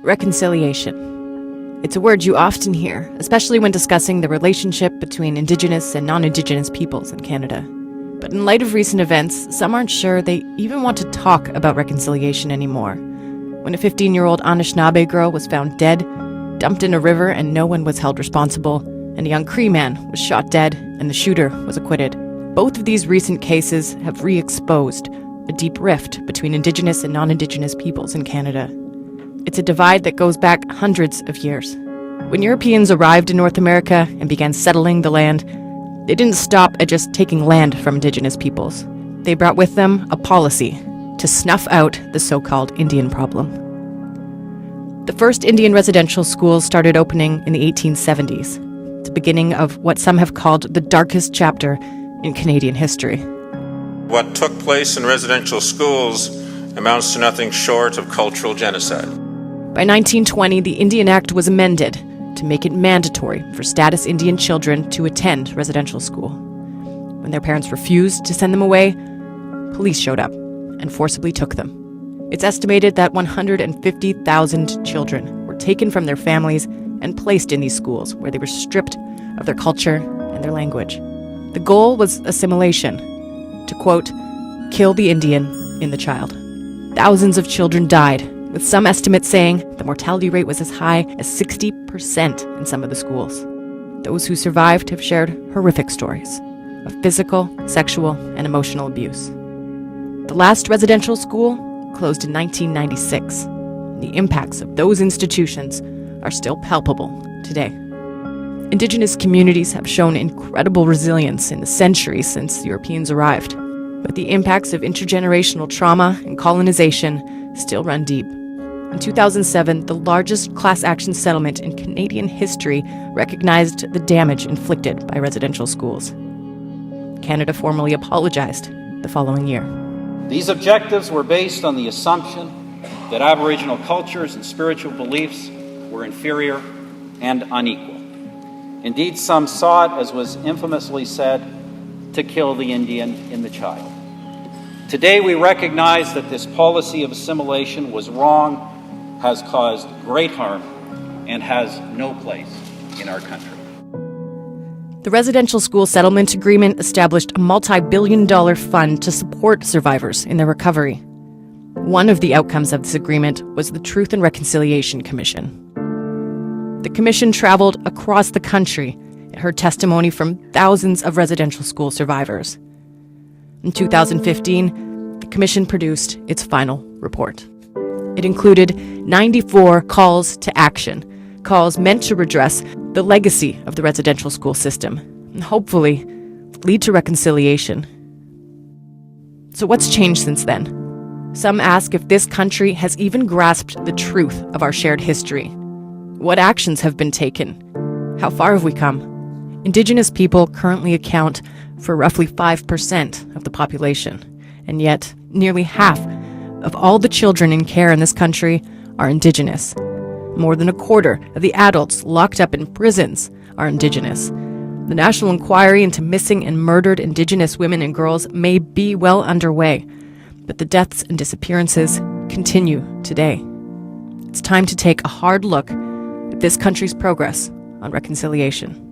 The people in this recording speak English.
Reconciliation. It's a word you often hear, especially when discussing the relationship between Indigenous and non-Indigenous peoples in Canada. But in light of recent events, some aren't sure they even want to talk about reconciliation anymore. When a 15-year-old Anishinaabe girl was found dead, dumped in a river and no one was held responsible, and a young Cree man was shot dead and the shooter was acquitted. Both of these recent cases have re-exposed a deep rift between Indigenous and non-Indigenous peoples in Canada. It's a divide that goes back hundreds of years. When Europeans arrived in North America and began settling the land, they didn't stop at just taking land from Indigenous peoples. They brought with them a policy to snuff out the so-called Indian problem. The first Indian residential schools started opening in the 1870s, the beginning of what some have called the darkest chapter in Canadian history. What took place in residential schools amounts to nothing short of cultural genocide. By 1920, the Indian Act was amended to make it mandatory for status Indian children to attend residential school. When their parents refused to send them away, police showed up and forcibly took them. It's estimated that 150,000 children were taken from their families and placed in these schools where they were stripped of their culture and their language. The goal was assimilation, to quote, kill the Indian in the child. Thousands of children died, with some estimates saying the mortality rate was as high as 60% in some of the schools. Those who survived have shared horrific stories of physical, sexual, and emotional abuse. The last residential school closed in 1996. The impacts of those institutions are still palpable today. Indigenous communities have shown incredible resilience in the centuries since Europeans arrived, but the impacts of intergenerational trauma and colonization still run deep. In 2007, the largest class action settlement in Canadian history recognized the damage inflicted by residential schools. Canada formally apologized the following year. These objectives were based on the assumption that Aboriginal cultures and spiritual beliefs were inferior and unequal. Indeed, some sought, as was infamously said, to kill the Indian in the child. Today, we recognize that this policy of assimilation was wrong, has caused great harm, and has no place in our country. The residential school settlement agreement established a multi-billion-dollar fund to support survivors in their recovery. One of the outcomes of this agreement was the Truth and Reconciliation Commission. The commission traveled across the country and heard testimony from thousands of residential school survivors. In 2015, the commission produced its final report. It included 94 calls to action, calls meant to redress the legacy of the residential school system and hopefully lead to reconciliation. So what's changed since then? Some ask if this country has even grasped the truth of our shared history. What actions have been taken? How far have we come? Indigenous people currently account for roughly 5% of the population, and yet nearly half of all the children in care in this country are Indigenous. More than a quarter of the adults locked up in prisons are Indigenous. The National Inquiry into Missing and Murdered Indigenous Women and Girls may be well underway, but the deaths and disappearances continue today. It's time to take a hard look at this country's progress on reconciliation.